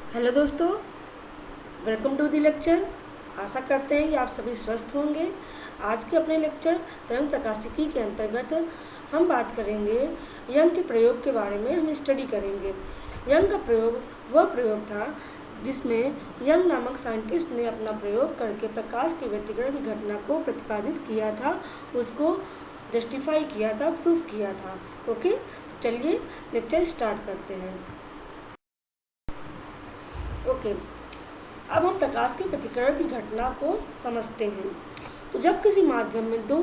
Hello दोस्तों, welcome to the lecture. आशा करते हैं कि आप सभी स्वस्थ होंगे। आज के अपने लेक्चर तरंग प्रकाशिकी के अंतर्गत हम बात करेंगे यंग के प्रयोग के बारे में। हम स्टडी करेंगे यंग का प्रयोग। वह प्रयोग था जिसमें यंग नामक साइंटिस्ट ने अपना प्रयोग करके प्रकाश के व्यतिकरण की घटना को प्रतिपादित किया था, उसको जस्टिफाई किया था, प्रूफ किया था। ओके, तो चलिए लेक्चर स्टार्ट करते हैं। ओके, अब हम प्रकाश के प्रतिकरण की घटना को समझते हैं। तो जब किसी माध्यम में दो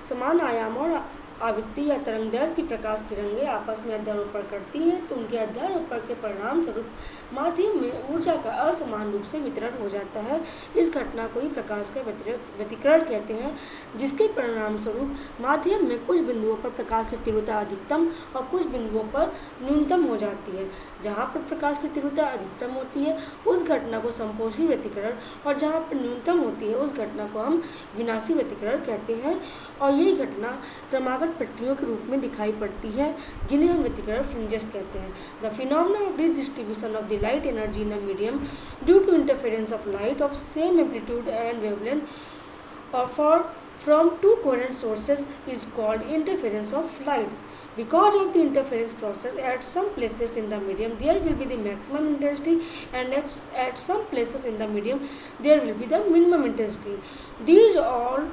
समान आयाम और आवृत्ति या तरंगदैर्घ्य की प्रकाश किरणें आपस में अध्यारोपण करती हैं तो उनके अध्यारोपण के परिणाम स्वरूप माध्यम में ऊर्जा का असमान रूप से वितरण हो जाता है। इस घटना को ही प्रकाश का व्यतिकरण कहते हैं, जिसके परिणाम स्वरूप माध्यम में कुछ बिंदुओं पर प्रकाश की तीव्रता अधिकतम और कुछ बिंदुओं पर न्यूनतम हो जाती है। जहाँ पर प्रकाश की तीव्रता अधिकतम होती है उस घटना को संपोषी व्यतिकरण, और जहाँ पर न्यूनतम होती है उस घटना को हम विनाशी व्यतिकरण कहते हैं। और यही घटना क्रमागत पट्टियों के रूप में दिखाई पड़ती है, जिन्हें हम व्यतिकरण फ्रिंजेस कहते हैं। The phenomena of distribution of the light energy in a medium due to interference of light of same amplitude and wavelength और from two coherent sources is called interference of light. Because of the interference process, at some places in the medium there will be the maximum intensity, and at some places in the medium there will be the minimum intensity. These all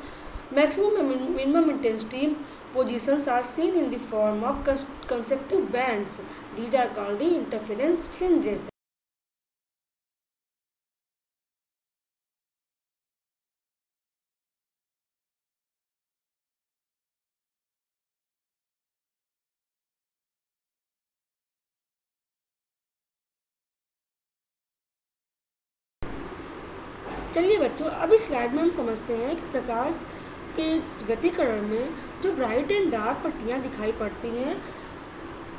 maximum and minimum intensity positions are seen in the form of consecutive bands. These are called the interference fringes. चलिए बच्चों, अब इस slide में हम समझते हैं कि प्रकाश के व्यतिकरण में जो ब्राइट एंड डार्क पट्टियाँ दिखाई पड़ती हैं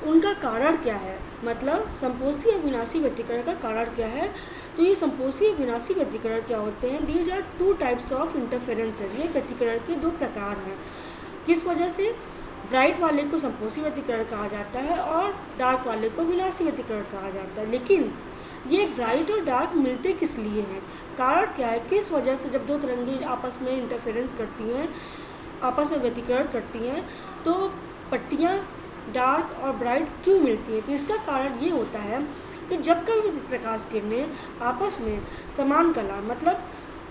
उनका कारण क्या है, मतलब संपोषी और विनाशी व्यतिकरण का कारण क्या है। तो ये संपोषी और विनाशी व्यतिकरण क्या होते हैं? These are two types of interferences. ये व्यतिकरण के दो प्रकार हैं। किस वजह से? ब्राइट वाले को संपोषी व्यतिकरण कहा जाता है और डार्क वाले को विनाशी व्यतिकरण कहा जाता है। लेकिन ये ब्राइट और डार्क मिलते किस लिए हैं? कारण क्या है? किस वजह से जब दो तरंगें आपस में इंटरफेरेंस करती हैं, आपस में व्यतिकरण करती हैं, तो पट्टियाँ डार्क और ब्राइट क्यों मिलती हैं? तो इसका कारण ये होता है कि जब कभी प्रकाश किरणें आपस में समान कला, मतलब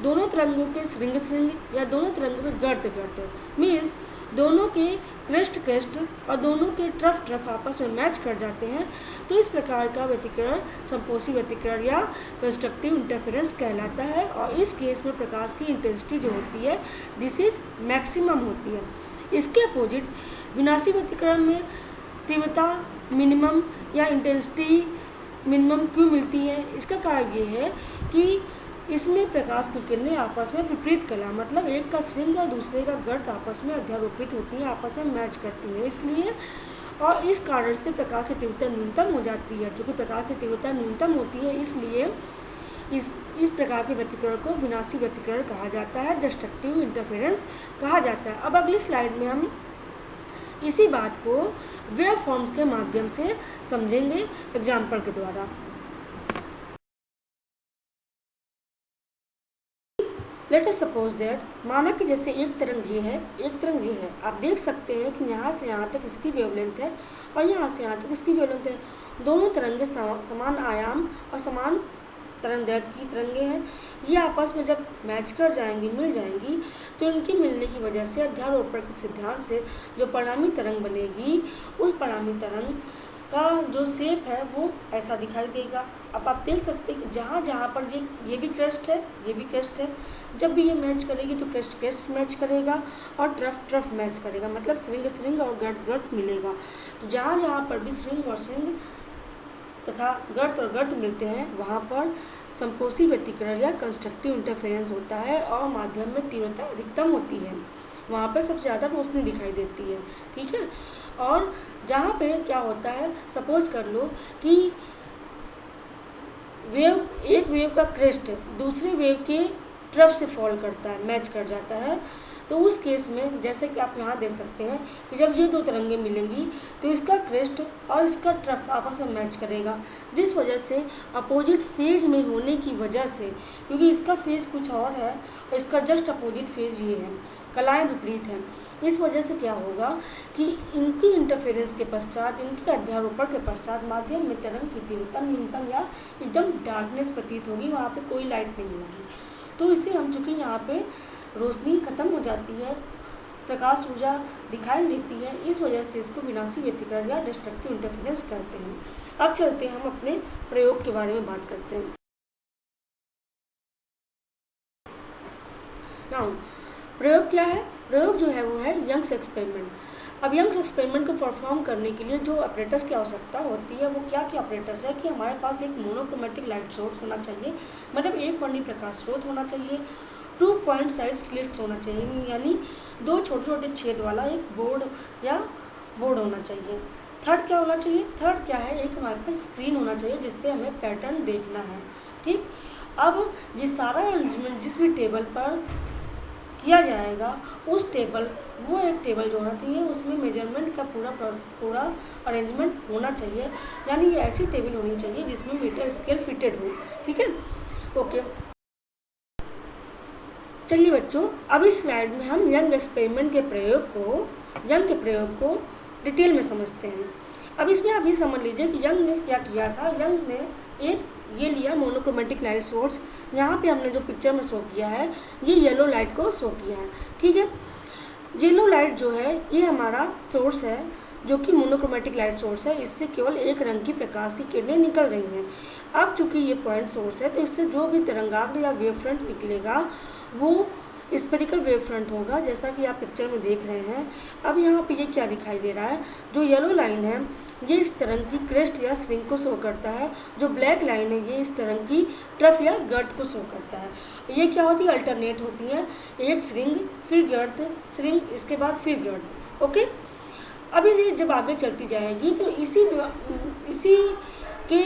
दोनों तरंगों के श्रृंग या दोनों तरंगों के गर्त मीन्स दोनों के क्रेस्ट और दोनों के ट्रफ आपस में मैच कर जाते हैं, तो इस प्रकार का व्यतिकरण संपोषी व्यतिकरण या कंस्ट्रक्टिव इंटरफेरेंस कहलाता है। और इस केस में प्रकाश की इंटेंसिटी जो होती है दिस इज मैक्सिमम होती है। इसके अपोजिट विनाशी व्यतिकरण में तीव्रता मिनिमम या इंटेंसिटी मिनिमम क्यों मिलती है? इसका कारण ये है कि इसमें प्रकाश की किरणें आपस में विपरीत कला, मतलब एक का श्रृंग और दूसरे का गर्त आपस में अध्यारोपित होती हैं, आपस में मैच करती हैं, इसलिए और इस कारण से प्रकाश की तीव्रता न्यूनतम हो जाती है। चूँकि प्रकाश की तीव्रता न्यूनतम होती है इसलिए इस प्रकार के व्यतिकरण को विनाशी व्यतिकरण कहा जाता है, डिस्ट्रक्टिव इंटरफेरेंस कहा जाता है। अब अगली स्लाइड में हम इसी बात को वेव फॉर्म्स के माध्यम से समझेंगे एग्जाम्पल के द्वारा। लेट अस सपोज दैट, माना कि जैसे एक तरंग ये है, एक तरंग ये है। आप देख सकते हैं कि यहाँ से यहाँ तक इसकी वेवलेंथ है और यहाँ से यहाँ तक इसकी वेवलेंथ है। दोनों तरंगें समान आयाम और समान तरंगदैर्घ्य की तरंगें हैं। ये आपस में जब मैच कर जाएंगी, मिल जाएंगी, तो इनकी मिलने की वजह से अध्यारोपण के सिद्धांत से जो परिणामी तरंग बनेगी, उस परिणामी तरंग का जो शेप है वो ऐसा दिखाई देगा। अब आप देख सकते हैं कि जहाँ जहाँ पर ये भी क्रेस्ट है, ये भी क्रेस्ट है, जब भी ये मैच करेगी तो क्रेस्ट मैच करेगा और ट्रफ मैच करेगा, मतलब श्रृंग और गर्त मिलेगा। तो जहाँ जहाँ पर भी श्रृंग और श्रृंग तथा गर्त और गर्त मिलते हैं वहाँ पर संपोषी व्यतिकरण या कंस्ट्रक्टिव इंटरफेरेंस होता है और माध्यम में तीव्रता अधिकतम होती है, वहाँ पर सबसे ज़्यादा रोशनी दिखाई देती है। ठीक है, और जहाँ पे क्या होता है, सपोज कर लो कि एक वेव का क्रेस्ट दूसरे वेव के ट्रफ से फॉल करता है, मैच कर जाता है, तो उस केस में जैसे कि आप यहाँ देख सकते हैं कि जब ये दो तरंगे मिलेंगी तो इसका क्रेस्ट और इसका ट्रफ आपस में मैच करेगा, जिस वजह से अपोजिट फेज में होने की वजह से, क्योंकि इसका फेज कुछ और है और इसका जस्ट अपोजिट फेज ये है, कलाएँ विपरीत हैं, इस वजह से क्या होगा कि इनकी इंटरफेरेंस के पश्चात, इनके अध्यारोपण के पश्चात माध्यम में तरंग की तीव्रता न्यूनतम या एकदम डार्कनेस प्रतीत होगी, वहाँ पे कोई लाइट नहीं होगी। तो इससे हम चूँकि यहाँ पे रोशनी खत्म हो जाती है, प्रकाश ऊर्जा दिखाई देती है, इस वजह से इसको विनाशी व्यतिकरण या डिस्ट्रक्टिव इंटरफेरेंस कहते हैं। अब चलते हैं हम अपने प्रयोग के बारे में बात करते हैं। नाउ प्रयोग क्या है? प्रयोग जो है वो है यंग्स एक्सपेरिमेंट। अब यंग्स एक्सपेरिमेंट को परफॉर्म करने के लिए जो ऑपरेटर्स की आवश्यकता होती है वो क्या क्या ऑपरेटर्स है कि हमारे पास एक मोनोक्रोमेटिक लाइट सोर्स होना चाहिए, मतलब एक वर्णी प्रकाश स्रोत होना चाहिए, 2 पॉइंट साइड स्लिट्स होना चाहिए, यानी 2 छोटे छोटे छेद वाला एक बोर्ड होना चाहिए। थर्ड क्या होना चाहिए? थर्ड क्या है, एक हमारे पास स्क्रीन होना चाहिए जिसपे हमें पैटर्न देखना है। ठीक, अब ये सारा अरेंजमेंट जिस भी टेबल पर किया जाएगा उस टेबल, वो एक टेबल जो होती है उसमें मेजरमेंट का पूरा अरेंजमेंट होना चाहिए, यानी ये ऐसी टेबल होनी चाहिए जिसमें मीटर स्केल फिटेड हो। ठीक है, ओके। चलिए बच्चों, अब इस स्लाइड में हम यंग एक्सपेरिमेंट के प्रयोग को डिटेल में समझते हैं। अब इसमें आप ये समझ लीजिए कि यंग ने क्या किया था। यंग ने एक ये लिया मोनोक्रोमेटिक लाइट सोर्स, यहाँ पे हमने जो पिक्चर में शो किया है ये येलो लाइट को शो किया है। ठीक है, येलो लाइट जो है ये हमारा सोर्स है जो कि मोनोक्रोमेटिक लाइट सोर्स है, इससे केवल एक रंग की प्रकाश की किरणें निकल रही हैं। अब चूंकि ये पॉइंट सोर्स है तो इससे जो भी तरंगाग्र या वेव फ्रंट निकलेगा वो स्पेरिकल वेव फ्रंट होगा, जैसा कि आप पिक्चर में देख रहे हैं। अब यहाँ पे ये क्या दिखाई दे रहा है, जो येलो लाइन है ये इस तरंग की क्रेस्ट या श्रिंग को शो करता है, जो ब्लैक लाइन है ये इस तरंग की ट्रफ या गर्त को शो करता है। ये क्या होती है, अल्टरनेट होती है, एक श्रिंग फिर गर्त, श्रिंग इसके बाद फिर गर्त। ओके, अब ये जब आगे चलती जाएगी तो इसी के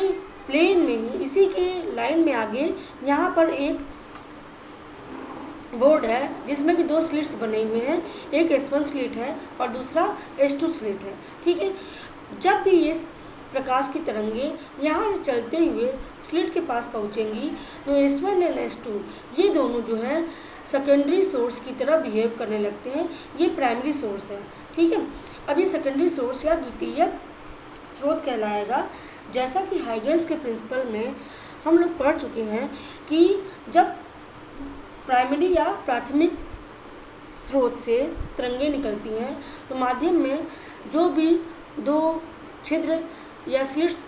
प्लेन में ही, इसी के लाइन में आगे यहाँ पर एक बोर्ड है जिसमें कि 2 स्लिट्स बने हुए हैं, एक S1 स्लिट है और दूसरा S2 स्लिट है। ठीक है, जब भी ये प्रकाश की तरंगे यहाँ से चलते हुए स्लिट के पास पहुँचेंगी तो S1 और S2 ये दोनों जो है सेकेंडरी सोर्स की तरह बिहेव करने लगते हैं, ये प्राइमरी सोर्स है। ठीक है, अब ये सेकेंडरी सोर्स या द्वितीय स्रोत कहलाएगा। जैसा कि हाइगेंस के प्रिंसिपल में हम लोग पढ़ चुके हैं कि जब प्राइमरी या प्राथमिक स्रोत से तरंगें निकलती हैं तो माध्यम में जो भी 2 छिद्र या स्लिट्स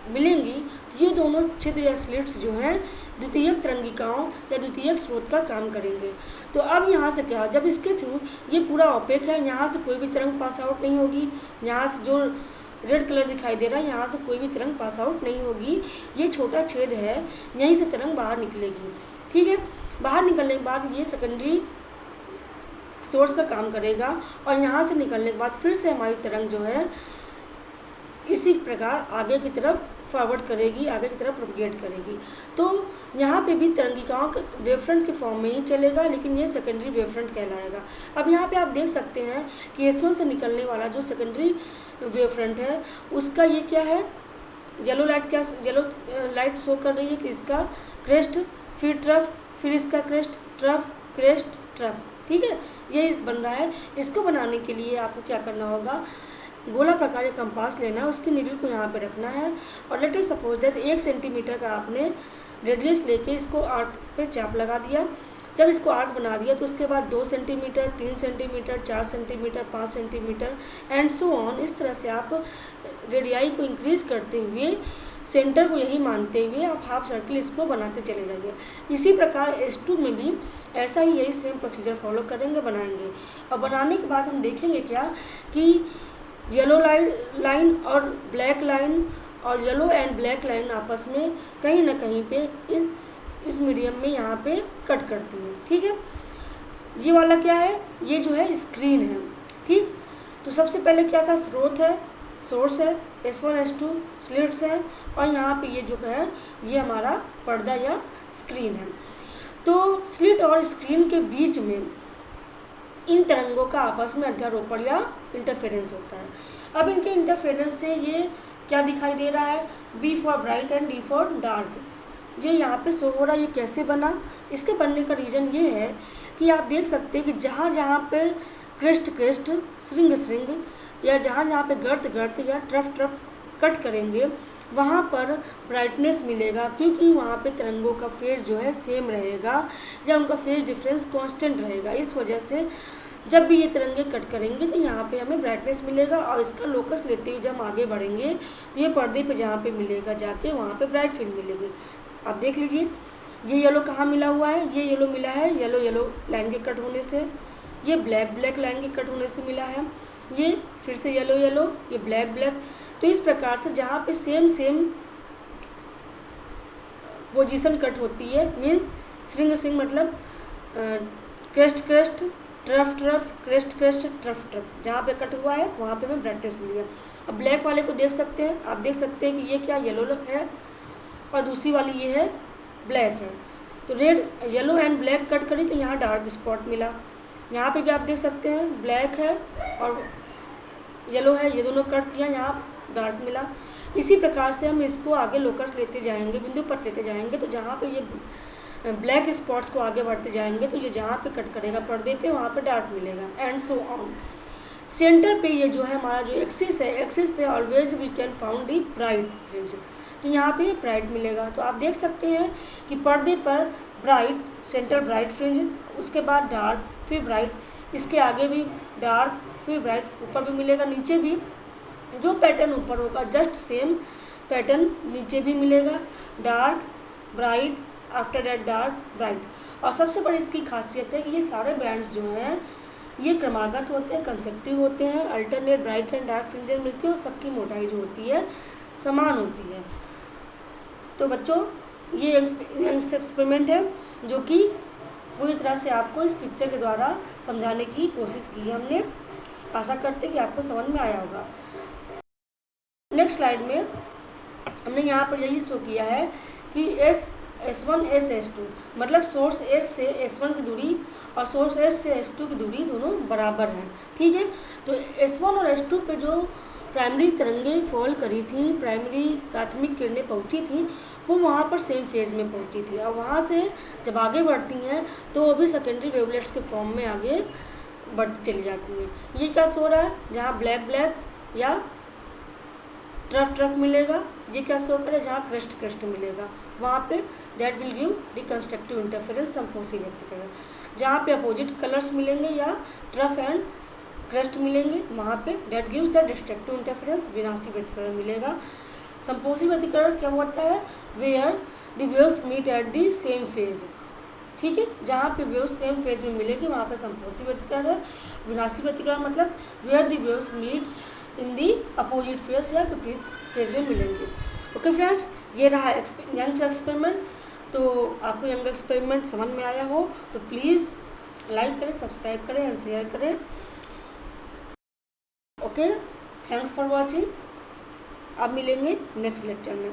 मिलेंगी तो ये दोनों छिद्र या स्लिट्स जो हैं द्वितीयक तरंगिकाओं या द्वितीयक स्रोत का काम करेंगे। तो अब यहाँ से क्या, जब इसके थ्रू ये पूरा ओपेक है, यहाँ से कोई भी तरंग पास आउट नहीं होगी, यहाँ से जो रेड कलर दिखाई दे रहा है यहाँ से कोई भी तरंग पास आउट नहीं होगी, ये छोटा छेद है, यहीं से तरंग बाहर निकलेगी। ठीक है, बाहर निकलने के बाद ये सेकेंडरी सोर्स का काम करेगा और यहाँ से निकलने के बाद फिर से हमारी तरंग जो है इसी प्रकार आगे की तरफ फॉरवर्ड करेगी, आगे की तरफ प्रोपगेट करेगी। तो यहाँ पे भी तरंगिकाओं के वेवफ्रंट के फॉर्म में ही चलेगा, लेकिन ये सेकेंडरी वेवफ्रंट कहलाएगा। अब यहाँ पे आप देख सकते हैं कि S1 से निकलने वाला जो सेकेंडरी वेवफ्रंट है उसका ये क्या है, येलो लाइट शो कर रही है कि इसका क्रेस्ट फिर ट्रफ, फिर इसका क्रेस्ट ट्रफ, क्रेस्ट ट्रफ। ठीक है, ये बन रहा है। इसको बनाने के लिए आपको क्या करना होगा, गोला प्रकार का कंपास लेना है, उसकी नीडल को यहाँ पे रखना है और let us suppose that 1 centimetre का आपने रेडियस लेके इसको आर्क पे चाप लगा दिया। जब इसको आर्क बना दिया तो उसके बाद 2 centimetre, 3 centimetre, 4 centimetre, 5 centimetre and so on, इस तरह से आप रेडियाई को इंक्रीज करते हुए सेंटर को यही मानते हुए आप हाफ सर्किल इसको बनाते चले जाइए। इसी प्रकार S2 में भी ऐसा ही यही सेम प्रोसीजर फॉलो करेंगे, बनाएंगे। और बनाने के बाद हम देखेंगे क्या कि येलो लाइन और ब्लैक लाइन और येलो एंड ब्लैक लाइन आपस में कहीं ना कहीं पे इस मीडियम में यहाँ पे कट करती है। ठीक है, ये वाला क्या है, ये जो है स्क्रीन है। ठीक, तो सबसे पहले क्या था, स्रोत है, सोर्स है, S1 S2 स्लिट्स हैं और यहाँ पे ये जो है ये हमारा पर्दा या स्क्रीन है। तो स्लिट और स्क्रीन के बीच में इन तरंगों का आपस में अध्यारोपण या इंटरफेरेंस होता है। अब इनके इंटरफेरेंस से ये क्या दिखाई दे रहा है, B for bright and D for dark, ये यहाँ पे शो हो रहा है। ये कैसे बना, इसके बनने का रीज़न ये है कि आप देख सकते हैं कि जहाँ जहाँ पे क्रेस्ट क्रेस्ट, श्रृंग श्रृंग, या जहाँ जहाँ पे गर्त गर्त या ट्रफ ट्रफ कट करेंगे वहाँ पर ब्राइटनेस मिलेगा, क्योंकि वहाँ पे तरंगों का फेज जो है सेम रहेगा या उनका फेज डिफरेंस कांस्टेंट रहेगा। इस वजह से जब भी ये तरंगे कट करेंगे तो यहाँ पे हमें ब्राइटनेस मिलेगा, और इसका लोकस लेते हुए जब हम आगे बढ़ेंगे तो ये पर्दे पे जहाँ पे मिलेगा जाके वहाँ पे ब्राइट फील्ड मिलेगी। आप देख लीजिए, ये येलो कहाँ मिला हुआ है, ये येलो मिला है येलो येलो लाइन के कट होने से, ये ब्लैक ब्लैक लाइन के कट होने से मिला है, ये फिर से येलो येलो, ये ब्लैक ब्लैक। तो इस प्रकार से जहाँ पे सेम सेम पोजीशन कट होती है, मीन्स श्रृंग श्रृंग मतलब crest crest, trough trough, crest crest, trough trough, जहाँ पे कट हुआ है वहाँ पे हमें ब्राइटनेस मिली है। अब ब्लैक वाले को देख सकते हैं, आप देख सकते हैं कि ये क्या येलो है और दूसरी वाली ये है ब्लैक है। तो red yellow and black cut करी तो यहाँ डार्क स्पॉट मिला। यहाँ पे भी आप देख सकते हैं ब्लैक है और येलो है, ये दोनों कट किया, यहाँ डार्क मिला। इसी प्रकार से हम इसको आगे लोकस लेते जाएंगे, बिंदु पर लेते जाएंगे, तो जहाँ पे ये ब्लैक स्पॉट्स को आगे बढ़ते जाएंगे तो ये जहाँ पे कट करेगा पर्दे पे वहाँ पे डार्क मिलेगा, एंड सो ऑन। सेंटर पे ये जो है हमारा जो एक्सिस है, एक्सिस पे always we can found the bright fringe, तो यहाँ पे ये ब्राइट मिलेगा। तो आप देख सकते हैं कि पर्दे पर ब्राइट, सेंटर ब्राइट फ्रिंज, उसके बाद डार्क, फिर ब्राइट, इसके आगे भी डार्क, फिर ब्राइट, ऊपर भी मिलेगा, नीचे भी जो पैटर्न ऊपर होगा जस्ट सेम पैटर्न नीचे भी मिलेगा, dark bright, after that dark bright. और सबसे बड़ी इसकी खासियत है कि ये सारे बैंड्स जो हैं ये क्रमागत होते हैं, कंसेक्टिव होते हैं, alternate bright and dark fringes मिलती है और सबकी मोटाई जो होती है समान होती है। तो बच्चों ये एक्सपेरिमेंट है जो कि पूरी तरह से आपको इस पिक्चर के द्वारा समझाने की कोशिश की है हमने। आशा करते हैं कि आपको समझ में आया होगा। नेक्स्ट स्लाइड में हमने यहाँ पर यही शो किया है कि S1 S2 मतलब सोर्स S से S1 की दूरी और सोर्स S से S2 की दूरी दोनों बराबर हैं, ठीक है। तो S1 और S2 पे जो प्राइमरी तरंगे फॉल करी थी, प्राइमरी प्राथमिक किरणें पहुँची थी, वो वहाँ पर सेम फेज में पहुँची थी, और वहाँ से जब आगे बढ़ती हैं तो वो भी सेकेंडरी वेवलेट्स के फॉर्म में आगे बढ़ती चली जाती हैं। ये क्या शो रहा है, जहाँ ब्लैक ब्लैक या ट्रफ ट्रफ मिलेगा, ये क्या शो करे, जहाँ क्रेस्ट क्रेस्ट मिलेगा वहाँ पे that will give the constructive interference संपोषी व्यक्त करेगा। जहाँ पे अपोजिट कलर्स मिलेंगे या ट्रफ एंड क्रेस्ट मिलेंगे वहाँ पे that gives the destructive interference, विनाशी व्यतिकरण मिलेगा। संपोषी व्यतिकरण क्या होता है, where the waves meet at the same phase, ठीक है। जहाँ पे वेव्स सेम फेज में मिलेगी वहाँ पे संपोषी व्यतिकरण है। विनाशी व्यतिकरण मतलब where the waves meet in the opposite phase या विपरीत फेज में मिलेंगे। ओके फ्रेंड्स, ये रहा यंग एक्सपेरिमेंट। तो आपको यंग एक्सपेरिमेंट समझ में आया हो तो प्लीज़ लाइक करें, सब्सक्राइब करें एंड शेयर करें। Okay, thanks for watching. अब मिलेंगे नेक्स्ट लेक्चर में।